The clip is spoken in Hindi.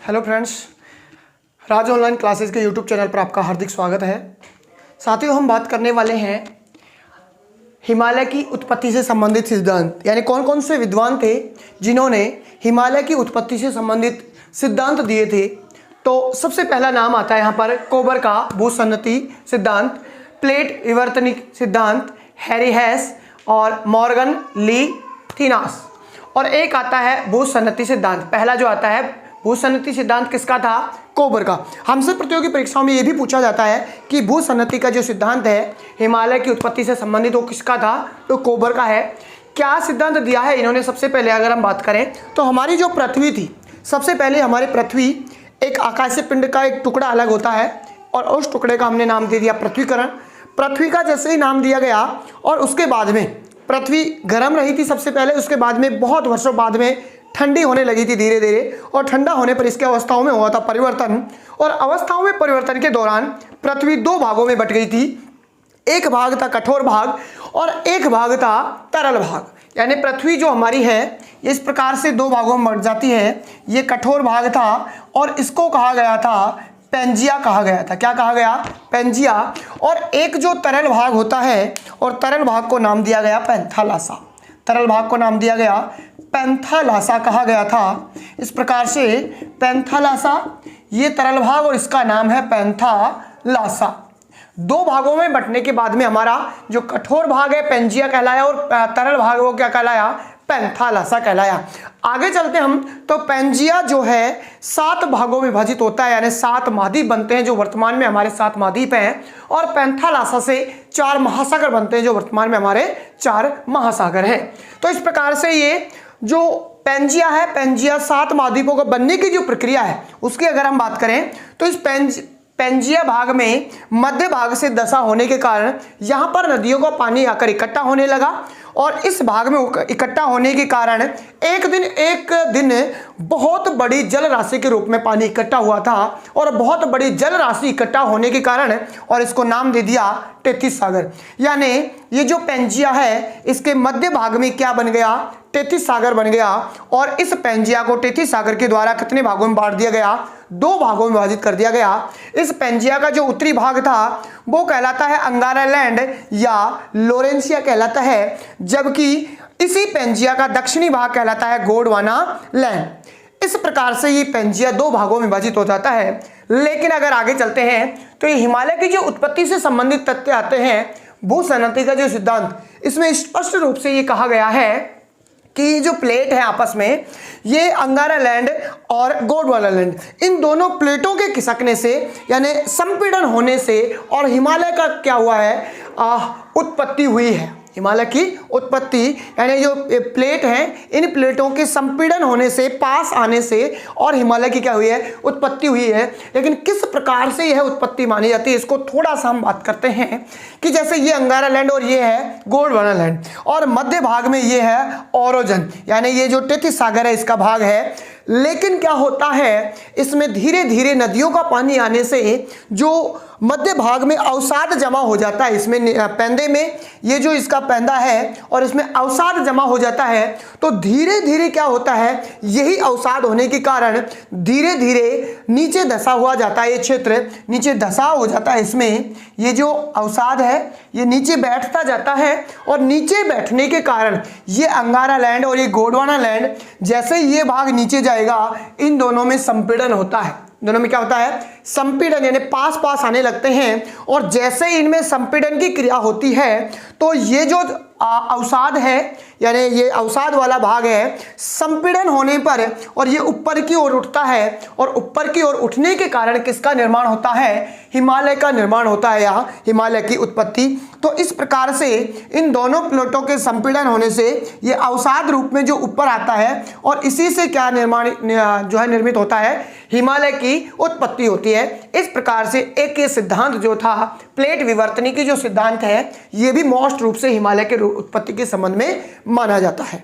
हेलो फ्रेंड्स, राज ऑनलाइन क्लासेस के यूट्यूब चैनल पर आपका हार्दिक स्वागत है। साथियों, हम बात करने वाले हैं हिमालय की उत्पत्ति से संबंधित सिद्धांत, यानी कौन कौन से विद्वान थे जिन्होंने हिमालय की उत्पत्ति से संबंधित सिद्धांत दिए थे। तो सबसे पहला नाम आता है यहाँ पर कोबर का भूसन्नति सिद्धांत, प्लेट विवर्तनिक सिद्धांत, हैरी हेस और मॉर्गन ली थीनास। और एक आता है भूसन्नति सिद्धांत। पहला जो आता है भूसन्नति सिद्धांत किसका था? कोबर का। हमसे प्रतियोगी परीक्षाओं में यह भी पूछा जाता है कि भूसन्नति का जो सिद्धांत है हिमालय की उत्पत्ति से संबंधित, वो किसका था? तो कोबर का है। क्या सिद्धांत दिया है इन्होंने? सबसे पहले अगर हम बात करें तो हमारी जो पृथ्वी थी, सबसे पहले हमारी पृथ्वी एक आकाशीय पिंड का एक टुकड़ा अलग होता है और उस टुकड़े का हमने नाम दे दिया पृथ्वीकरण। पृथ्वी का जैसे ही नाम दिया गया और उसके बाद में पृथ्वी गर्म रही थी सबसे पहले, उसके बाद में बहुत वर्षों बाद में ठंडी होने लगी थी धीरे धीरे, और ठंडा होने पर इसके अवस्थाओं में हुआ था परिवर्तन। और अवस्थाओं में परिवर्तन के दौरान पृथ्वी दो भागों में बट गई थी। एक भाग था कठोर भाग और एक भाग था तरल भाग। यानी पृथ्वी जो हमारी है इस प्रकार से दो भागों में बट जाती है। ये कठोर भाग था और इसको कहा गया था पेंजिया कहा गया था। क्या कहा गया? पेंजिया। और एक जो तरल भाग होता है और तरल भाग को नाम दिया गया पैंथालासा। तरल भाग को नाम दिया गया पैंथालासा कहा गया था। इस प्रकार से पैंथालासा ये तरल भाग और इसका नाम है पैंथालासा। दो भागों में बंटने के बाद में हमारा जो कठोर भाग है पेंजिया कहलाया और तरल भाग वो क्या कहलाया? पैंथालासा कहलाया। आगे चलते हम तो पेंजिया जो है 7 भागों में विभाजित होता है, यानी 7 महाद्वीप बनते हैं जो वर्तमान में हमारे 7 महाद्वीप हैं। और पैंथालासा से 4 महासागर बनते हैं जो वर्तमान में हमारे 4 महासागर हैं। तो इस प्रकार से ये जो पेंजिया है, पेंजिया 7 महाद्वीपों को बनने की जो प्रक्रिया है उसकी अगर हम बात करें तो इस पेंजिया भाग में मध्य भाग से दशा होने के कारण यहाँ पर नदियों का पानी आकर इकट्ठा होने लगा और इस भाग में इकट्ठा होने के कारण एक दिन बहुत बड़ी जल राशि के रूप में पानी इकट्ठा हुआ था। और बहुत बड़ी जल राशि इकट्ठा होने के कारण और इसको नाम दे दिया टेथिस सागर। यानी ये जो पेंजिया है इसके मध्य भाग में क्या बन गया? टेथिस सागर बन गया। और इस पेंजिया को टेथिस सागर के द्वारा कितने भागों में बांट दिया गया? 2 भागों में विभाजित कर दिया गया। इस पेंजिया का जो उत्तरी भाग था वो कहलाता है अंगारा लैंड या लोरेंसिया कहलाता है, जबकि इसी पेंजिया का दक्षिणी भाग कहलाता है गोंडवाना लैंड। इस प्रकार से ये पेंजिया 2 भागों में विभाजित हो जाता है। लेकिन अगर आगे चलते हैं तो ये हिमालय की जो उत्पत्ति से संबंधित तथ्य आते हैं, भूसन्नति का जो सिद्धांत, इसमें स्पष्ट रूप से ये कहा गया है कि जो प्लेट है आपस में, ये अंगारा लैंड और गोंडवाना लैंड, इन दोनों प्लेटों के खिसकने से यानी संपीड़न होने से और हिमालय का क्या हुआ है? उत्पत्ति हुई है। हिमालय की उत्पत्ति यानी जो प्लेट हैं इन प्लेटों के संपीड़न होने से, पास आने से और हिमालय की क्या हुई है? उत्पत्ति हुई है। लेकिन किस प्रकार से यह उत्पत्ति मानी जाती है इसको थोड़ा सा हम बात करते हैं कि जैसे ये अंगारा लैंड और ये है गोंडवाना लैंड और मध्य भाग में ये है ओरोजन, यानी ये जो टेथिस सागर है इसका भाग है। लेकिन क्या होता है इसमें धीरे धीरे नदियों का पानी आने से जो मध्य भाग में अवसाद जमा हो जाता है, इसमें पैंदे में ये जो इसका पैंदा है और इसमें अवसाद जमा हो जाता है। तो धीरे धीरे क्या होता है, यही अवसाद होने के कारण धीरे धीरे नीचे धसा हुआ जाता है। ये क्षेत्र नीचे धसा हो जाता है। इसमें ये जो अवसाद है ये नीचे बैठता जाता है और नीचे बैठने के कारण ये अंगारा लैंड और ये गोंडवाना लैंड, जैसे ये भाग नीचे जाएगा इन दोनों में संपीड़न होता है। दोनों में क्या होता है? संपीड़न, यानी पास पास आने लगते हैं। और जैसे इनमें संपीड़न की क्रिया होती है तो ये जो अवसाद है यानी ये अवसाद वाला भाग है, संपीड़न होने पर और ये ऊपर की ओर उठता है और ऊपर की ओर उठने के कारण किसका निर्माण होता है? हिमालय का निर्माण होता है, यहाँ हिमालय की उत्पत्ति। तो इस प्रकार से इन दोनों प्लेटों के संपीड़न होने से ये अवसाद रूप में जो ऊपर आता है और इसी से क्या निर्माण जो है निर्मित होता है? हिमालय की उत्पत्ति होती है। इस प्रकार से एक ये सिद्धांत जो था प्लेट विवर्तनी की जो सिद्धांत है ये भी मोस्ट रूप से हिमालय के उत्पत्ति के संबंध में माना जाता है।